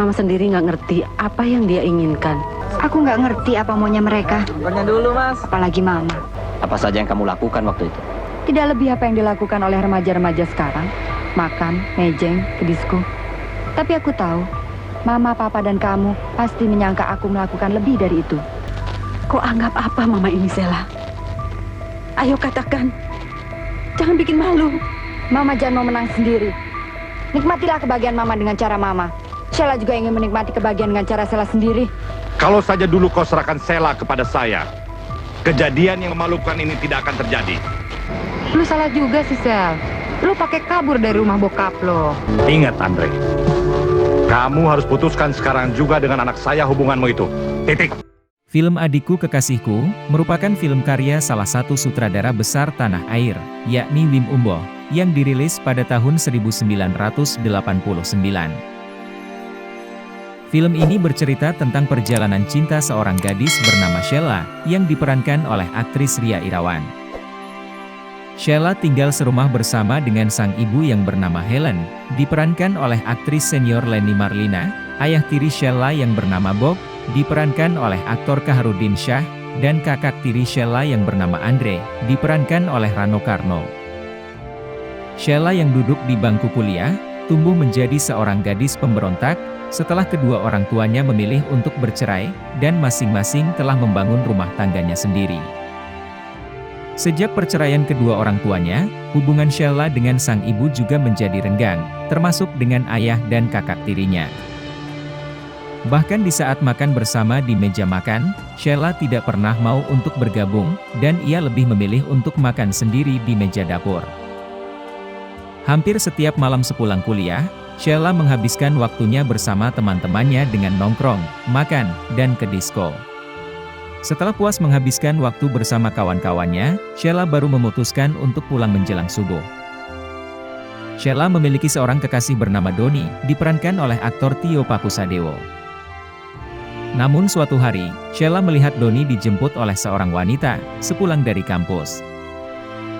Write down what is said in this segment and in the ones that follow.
Mama sendiri nggak ngerti apa yang dia inginkan. Aku nggak ngerti apa maunya mereka. Bukannya dulu, Mas. Apalagi Mama. Apa saja yang kamu lakukan waktu itu? Tidak lebih apa yang dilakukan oleh remaja-remaja sekarang. Makan, mejeng, ke disko. Tapi aku tahu, Mama, Papa, dan kamu pasti menyangka aku melakukan lebih dari itu. Kau anggap apa Mama ini, Sheila? Ayo katakan. Jangan bikin malu. Mama jangan mau menang sendiri. Nikmatilah kebahagiaan Mama dengan cara Mama. Sheila juga ingin menikmati kebahagiaan dengan cara Sheila sendiri. Kalau saja dulu kau serahkan Sheila kepada saya, kejadian yang memalukan ini tidak akan terjadi. Lu salah juga sih, Sel. Lu pakai kabur dari rumah bokap lo. Ingat, Andre. Kamu harus putuskan sekarang juga dengan anak saya hubunganmu itu. Titik. Film Adikku Kekasihku merupakan film karya salah satu sutradara besar tanah air, yakni Wim Umbo, yang dirilis pada tahun 1989. Film ini bercerita tentang perjalanan cinta seorang gadis bernama Sheila, yang diperankan oleh aktris Ria Irawan. Sheila tinggal serumah bersama dengan sang ibu yang bernama Helen, diperankan oleh aktris senior Leni Marlina, ayah tiri Sheila yang bernama Bob, diperankan oleh aktor Kaharudin Shah, dan kakak tiri Sheila yang bernama Andre, diperankan oleh Rano Karno. Sheila yang duduk di bangku kuliah, tumbuh menjadi seorang gadis pemberontak, setelah kedua orang tuanya memilih untuk bercerai, dan masing-masing telah membangun rumah tangganya sendiri. Sejak perceraian kedua orang tuanya, hubungan Sheila dengan sang ibu juga menjadi renggang, termasuk dengan ayah dan kakak tirinya. Bahkan di saat makan bersama di meja makan, Sheila tidak pernah mau untuk bergabung, dan ia lebih memilih untuk makan sendiri di meja dapur. Hampir setiap malam sepulang kuliah, Sheila menghabiskan waktunya bersama teman-temannya dengan nongkrong, makan, dan ke disko. Setelah puas menghabiskan waktu bersama kawan-kawannya, Sheila baru memutuskan untuk pulang menjelang subuh. Sheila memiliki seorang kekasih bernama Doni, diperankan oleh aktor Tio Pakusadewo. Namun suatu hari, Sheila melihat Doni dijemput oleh seorang wanita, sepulang dari kampus.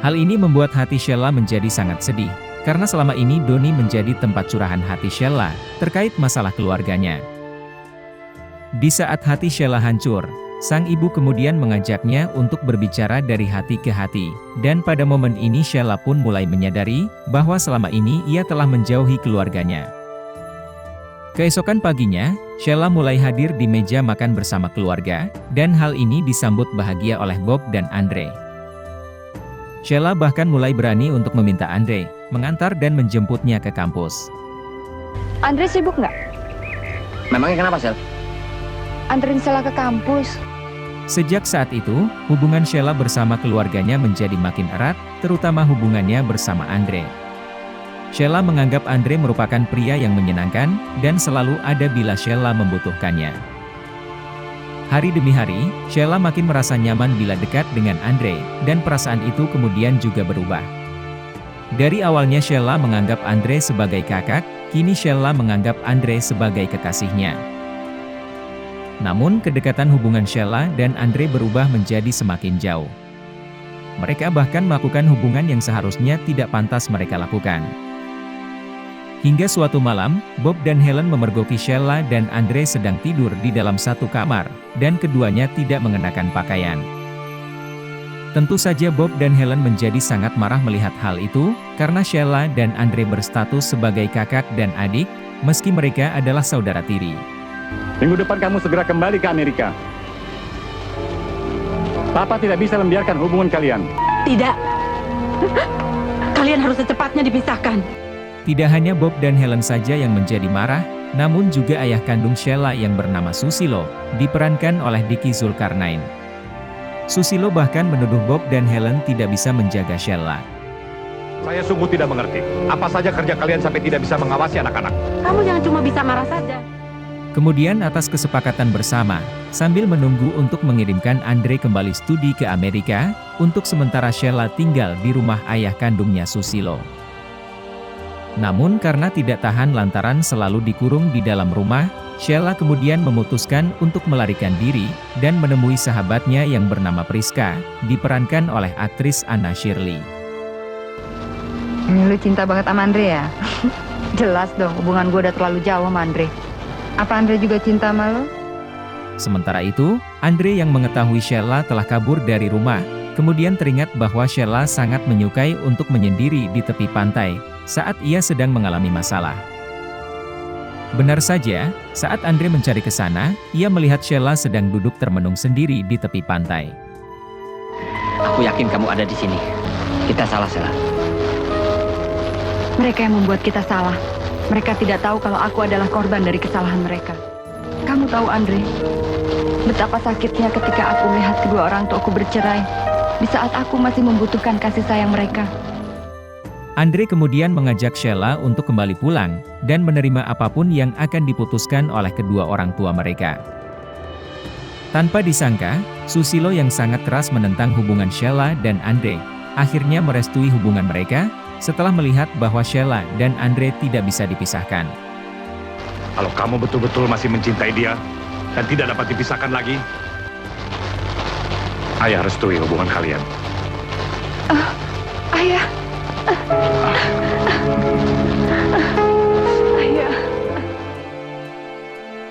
Hal ini membuat hati Sheila menjadi sangat sedih, karena selama ini Doni menjadi tempat curahan hati Sheila, terkait masalah keluarganya. Di saat hati Sheila hancur, sang ibu kemudian mengajaknya untuk berbicara dari hati ke hati, dan pada momen ini Sheila pun mulai menyadari, bahwa selama ini ia telah menjauhi keluarganya. Keesokan paginya, Sheila mulai hadir di meja makan bersama keluarga, dan hal ini disambut bahagia oleh Bob dan Andre. Sheila bahkan mulai berani untuk meminta Andre mengantar dan menjemputnya ke kampus. Andre sibuk nggak? Memangnya kenapa, Sel? Anterin Sheila ke kampus. Sejak saat itu, hubungan Sheila bersama keluarganya menjadi makin erat, terutama hubungannya bersama Andre. Sheila menganggap Andre merupakan pria yang menyenangkan, dan selalu ada bila Sheila membutuhkannya. Hari demi hari, Sheila makin merasa nyaman bila dekat dengan Andre, dan perasaan itu kemudian juga berubah. Dari awalnya Sheila menganggap Andre sebagai kakak, kini Sheila menganggap Andre sebagai kekasihnya. Namun kedekatan hubungan Sheila dan Andre berubah menjadi semakin jauh. Mereka bahkan melakukan hubungan yang seharusnya tidak pantas mereka lakukan. Hingga suatu malam, Bob dan Helen memergoki Sheila dan Andre sedang tidur di dalam satu kamar, dan keduanya tidak mengenakan pakaian. Tentu saja Bob dan Helen menjadi sangat marah melihat hal itu, karena Sheila dan Andre berstatus sebagai kakak dan adik, meski mereka adalah saudara tiri. Minggu depan kamu segera kembali ke Amerika. Papa tidak bisa membiarkan hubungan kalian. Tidak. Kalian harus secepatnya dipisahkan. Tidak hanya Bob dan Helen saja yang menjadi marah, namun juga ayah kandung Sheila yang bernama Susilo, diperankan oleh Diki Zulkarnain. Susilo bahkan menuduh Bob dan Helen tidak bisa menjaga Sheila. Saya sungguh tidak mengerti. Apa saja kerja kalian sampai tidak bisa mengawasi anak-anak? Kamu jangan cuma bisa marah saja. Kemudian atas kesepakatan bersama, sambil menunggu untuk mengirimkan Andre kembali studi ke Amerika, untuk sementara Sheila tinggal di rumah ayah kandungnya Susilo. Namun karena tidak tahan lantaran selalu dikurung di dalam rumah, Sheila kemudian memutuskan untuk melarikan diri, dan menemui sahabatnya yang bernama Priska, diperankan oleh aktris Anna Shirley. Lu cinta banget sama Andre ya? Jelas dong, hubungan gue udah terlalu jauh sama Andre. Apa Andre juga cinta sama lo? Sementara itu, Andre yang mengetahui Sheila telah kabur dari rumah, kemudian teringat bahwa Sheila sangat menyukai untuk menyendiri di tepi pantai saat ia sedang mengalami masalah. Benar saja, saat Andre mencari ke sana, ia melihat Sheila sedang duduk termenung sendiri di tepi pantai. Aku yakin kamu ada di sini. Kita salah, Sheila. Mereka yang membuat kita salah. Mereka tidak tahu kalau aku adalah korban dari kesalahan mereka. Kamu tahu, Andre, betapa sakitnya ketika aku melihat kedua orang tuaku bercerai di saat aku masih membutuhkan kasih sayang mereka. Andre kemudian mengajak Sheila untuk kembali pulang dan menerima apapun yang akan diputuskan oleh kedua orang tua mereka. Tanpa disangka, Susilo yang sangat keras menentang hubungan Sheila dan Andre, akhirnya merestui hubungan mereka setelah melihat bahwa Sheila dan Andre tidak bisa dipisahkan. Kalau kamu betul-betul masih mencintai dia dan tidak dapat dipisahkan lagi, ayah restui hubungan kalian. Ayah. Ayah.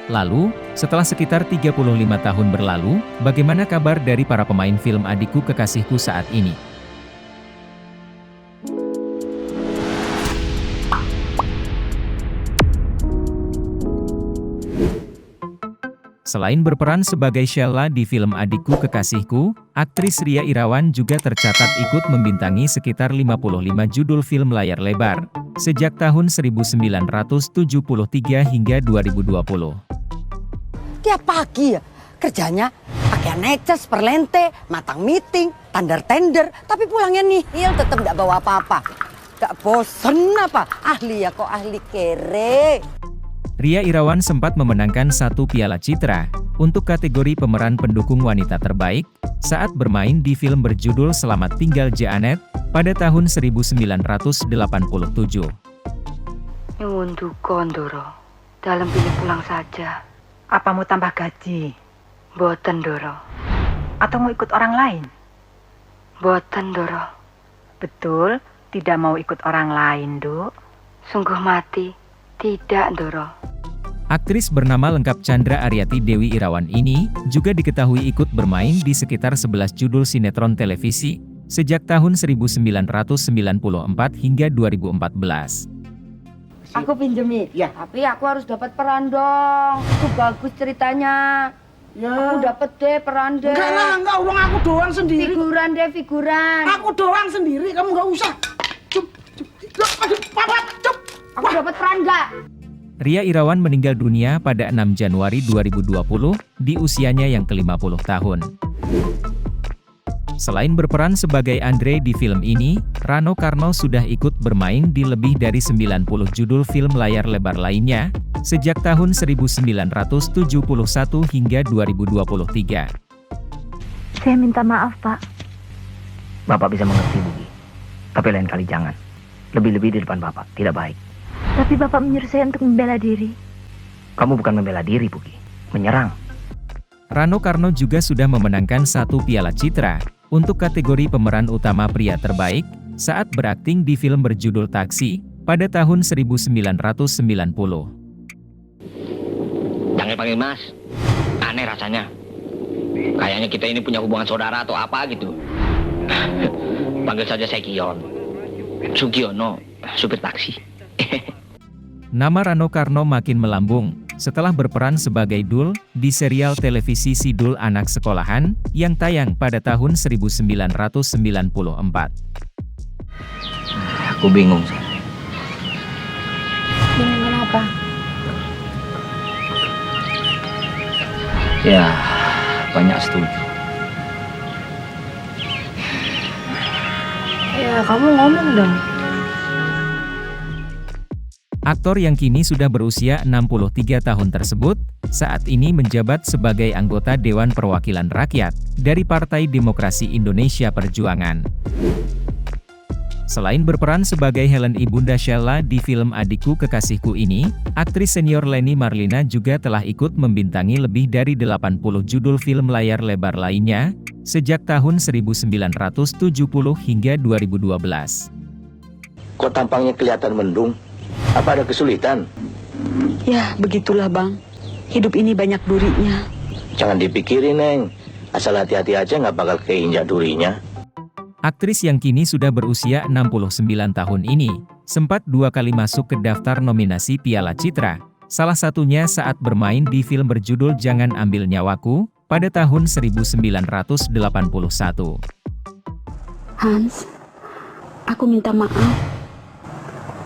Lalu, setelah sekitar 35 tahun berlalu, bagaimana kabar dari para pemain film Adikku Kekasihku saat ini? Selain berperan sebagai Sheila di film Adikku Kekasihku, aktris Ria Irawan juga tercatat ikut membintangi sekitar 55 judul film layar lebar, sejak tahun 1973 hingga 2020. Tiap pagi ya, kerjanya pakai neces, perlente, matang meeting, tandar tender, tapi pulangnya nihil, tetap nggak bawa apa-apa. Gak bosen apa? Ahli ya kok ahli kere. Ria Irawan sempat memenangkan 1 Piala Citra untuk kategori pemeran pendukung wanita terbaik saat bermain di film berjudul Selamat Tinggal Janet pada tahun 1987. Nyuwun duka, Ndoro. Dalam pilih pulang saja. Apa mau tambah gaji? Boten, Ndoro. Atau mau ikut orang lain? Boten, Ndoro. Betul, tidak mau ikut orang lain, Duk. Sungguh mati. Tidak, Ndoro. Aktris bernama lengkap Chandra Aryati Dewi Irawan ini juga diketahui ikut bermain di sekitar 11 judul sinetron televisi sejak tahun 1994 hingga 2014. Aku pinjemi. Ya. Tapi aku harus dapat peran dong. Itu bagus ceritanya. Ya. Aku dapat deh peran deh. Enggak, uang aku doang sendiri. Figuran deh, figuran. Aku doang sendiri, kamu nggak usah. Cup. Aduh, papa, cup. Aku dapat peran nggak? Ria Irawan meninggal dunia pada 6 Januari 2020 di usianya yang ke-50 tahun. Selain berperan sebagai Andre di film ini, Rano Karno sudah ikut bermain di lebih dari 90 judul film layar lebar lainnya, sejak tahun 1971 hingga 2023. Saya minta maaf, Pak. Bapak bisa mengerti, Bugi. Tapi lain kali jangan. Lebih-lebih di depan Bapak, tidak baik. Tapi Bapak menyuruh saya untuk membela diri. Kamu bukan membela diri, Bugi. Menyerang. Rano Karno juga sudah memenangkan 1 Piala Citra untuk kategori pemeran utama pria terbaik saat berakting di film berjudul Taksi pada tahun 1990. Jangan panggil Mas. Aneh rasanya. Kayaknya kita ini punya hubungan saudara atau apa gitu. Panggil saja saya Kion. Sugiono, supir taksi. Nama Rano Karno makin melambung setelah berperan sebagai Dul di serial televisi Sidul Anak Sekolahan yang tayang pada tahun 1994. Aku bingung sih. Bingung kenapa? Ya, banyak setuju. Ya, kamu ngomong dong. Aktor yang kini sudah berusia 63 tahun tersebut, saat ini menjabat sebagai anggota Dewan Perwakilan Rakyat dari Partai Demokrasi Indonesia Perjuangan. Selain berperan sebagai Helen Ibunda Sheila di film Adikku Kekasihku ini, aktris senior Leni Marlina juga telah ikut membintangi lebih dari 80 judul film layar lebar lainnya, sejak tahun 1970 hingga 2012. Kok tampangnya kelihatan mendung? Apa ada kesulitan? Ya, begitulah Bang. Hidup ini banyak durinya. Jangan dipikirin, Neng. Asal hati-hati aja nggak bakal keinjak durinya. Aktris yang kini sudah berusia 69 tahun ini, sempat 2 kali masuk ke daftar nominasi Piala Citra, salah satunya saat bermain di film berjudul Jangan Ambil Nyawaku, pada tahun 1981. Hans, aku minta maaf.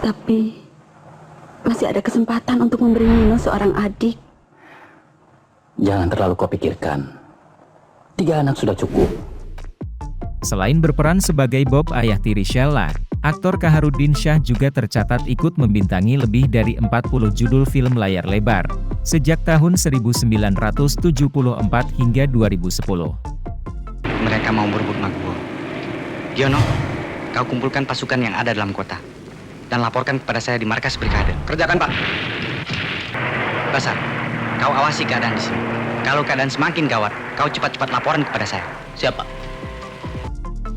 Tapi masih ada kesempatan untuk memberi Nino seorang adik. Jangan terlalu kau pikirkan. 3 anak sudah cukup. Selain berperan sebagai Bob ayah tiri Sheila, aktor Kaharudin Syah juga tercatat ikut membintangi lebih dari 40 judul film layar lebar, sejak tahun 1974 hingga 2010. Mereka mau berebut Makbul. Giono, kau kumpulkan pasukan yang ada dalam kota dan laporkan kepada saya di markas brigade. Kerjakan, Pak. Basar, kau awasi keadaan di sini. Kalau keadaan semakin gawat, kau cepat-cepat laporan kepada saya. Siap, Pak.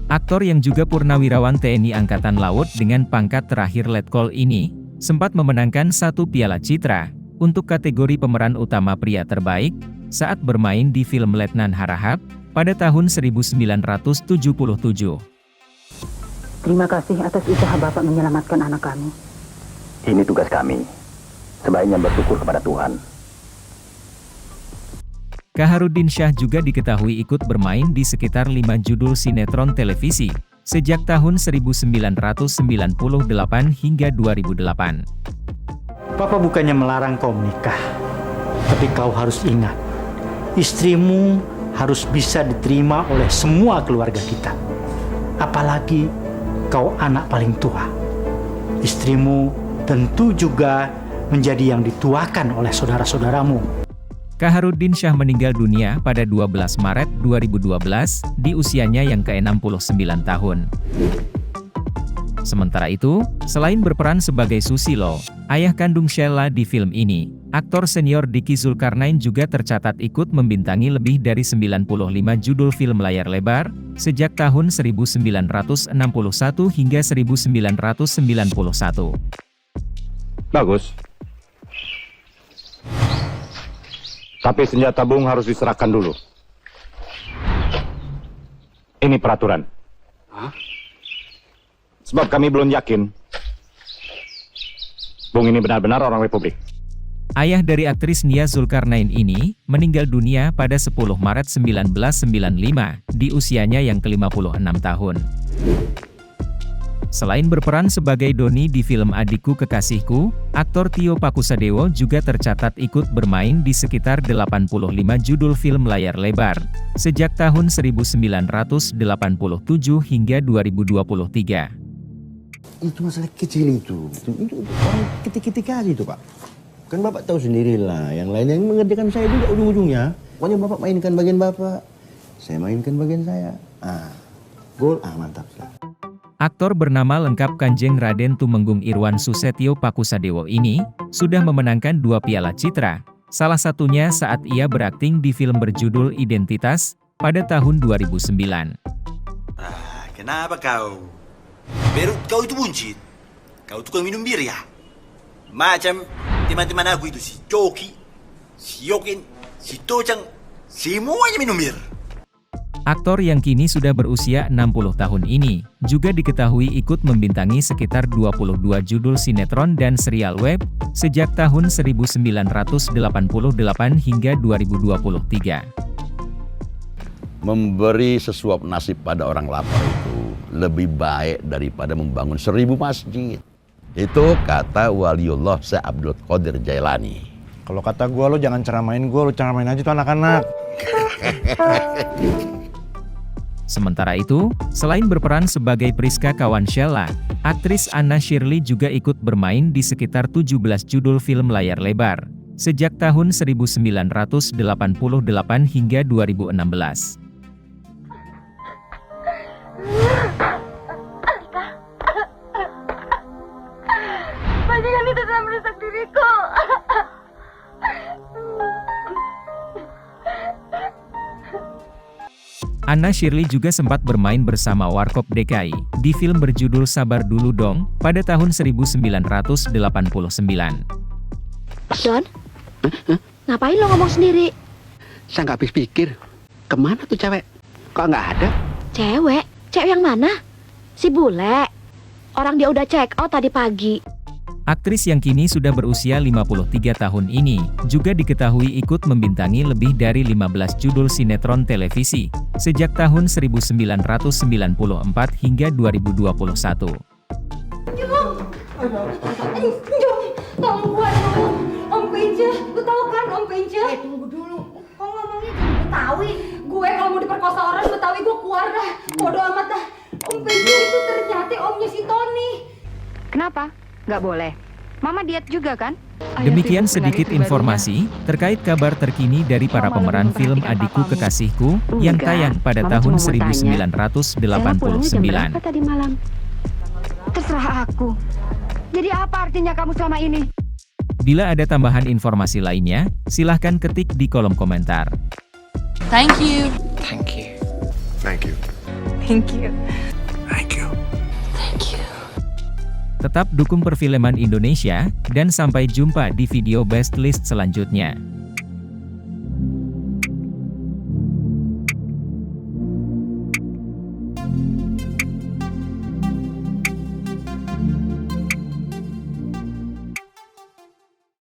Aktor yang juga purnawirawan TNI Angkatan Laut dengan pangkat terakhir Letkol ini, sempat memenangkan 1 Piala Citra, untuk kategori pemeran utama pria terbaik, saat bermain di film Letnan Harahap, pada tahun 1977. Terima kasih atas usaha Bapak menyelamatkan anak kami. Ini tugas kami. Sebaiknya bersyukur kepada Tuhan. Kaharudin Syah juga diketahui ikut bermain di sekitar 5 judul sinetron televisi, sejak tahun 1998 hingga 2008. Papa bukannya melarang kau menikah, tapi kau harus ingat, istrimu harus bisa diterima oleh semua keluarga kita. Apalagi kau anak paling tua. Istrimu tentu juga menjadi yang dituakan oleh saudara-saudaramu. Kaharudin Syah meninggal dunia pada 12 Maret 2012, di usianya yang ke-69 tahun. Sementara itu, selain berperan sebagai Susilo, ayah kandung Sheila di film ini, aktor senior Diki Zulkarnain juga tercatat ikut membintangi lebih dari 95 judul film layar lebar, sejak tahun 1961 hingga 1991. Bagus. Tapi senjata Bung harus diserahkan dulu. Ini peraturan. Sebab kami belum yakin Bung ini benar-benar orang Republik. Ayah dari aktris Nia Zulkarnain ini meninggal dunia pada 10 Maret 1995 di usianya yang ke-56 tahun. Selain berperan sebagai Doni di film Adikku Kekasihku, aktor Tio Pakusadewo juga tercatat ikut bermain di sekitar 85 judul film layar lebar, sejak tahun 1987 hingga 2023. Itu masalah kecil itu orang ketik-ketik aja itu, Pak. Kan Bapak tahu sendirilah, yang lain yang mengerjakan saya juga ujung-ujungnya. Pokoknya Bapak mainkan bagian Bapak, saya mainkan bagian saya. Gol, mantap. Aktor bernama lengkap Kanjeng Raden Tumenggung Irwan Susetio Pakusadewo ini, sudah memenangkan 2 Piala Citra, salah satunya saat ia berakting di film berjudul Identitas, pada tahun 2009. Kenapa kau? Perut kau itu buncit. Kau tukang minum bir ya? Macam teman-teman aku itu, si Coki, si Yokin, si Tojang, semuanya minum bir. Aktor yang kini sudah berusia 60 tahun ini, juga diketahui ikut membintangi sekitar 22 judul sinetron dan serial web, sejak tahun 1988 hingga 2023. Memberi sesuap nasi pada orang lapar itu lebih baik daripada membangun 1000 masjid. Itu kata Waliullah Syekh Abdul Qadir Jailani. Kalau kata gua, lo jangan ceramain gua, lo ceramain aja tuh anak-anak. Sementara itu, selain berperan sebagai Priska kawan Sheila, aktris Anna Shirley juga ikut bermain di sekitar 17 judul film layar lebar, sejak tahun 1988 hingga 2016. Bajingan itu telah merusak diriku. Anna Shirley juga sempat bermain bersama Warkop DKI di film berjudul Sabar Dulu Dong pada tahun 1989. Don, Ngapain lo ngomong sendiri? Saya nggak habis pikir. Kemana tuh cewek? Kok nggak ada? Cewek? Cewek yang mana? Si bule. Orang dia udah check out tadi pagi. Aktris yang kini sudah berusia 53 tahun ini, juga diketahui ikut membintangi lebih dari 15 judul sinetron televisi, sejak tahun 1994 hingga 2021. Tolong gua dong. Om Pince, lu tahu kan Om Pince? Tunggu dulu. Kok ngomongnya jadi Betawi? Gue kalau mau diperkosa orang Betawi gue keluar dah. Bodoh amat dah. Om Pince itu ternyata omnya si Tony. Kenapa? Nggak boleh. Mama diet juga kan? Demikian sedikit informasi terkait kabar terkini dari para pemeran film Adikku Kekasihku yang tayang pada tahun 1989. Berapa tadi malam? Terserah aku. Jadi apa artinya kamu selama ini? Bila ada tambahan informasi lainnya, silahkan ketik di kolom komentar. Thank you. Thank you. Thank you. Thank you. Thank you. Thank you. Tetap dukung perfilman Indonesia, dan sampai jumpa di video best list selanjutnya.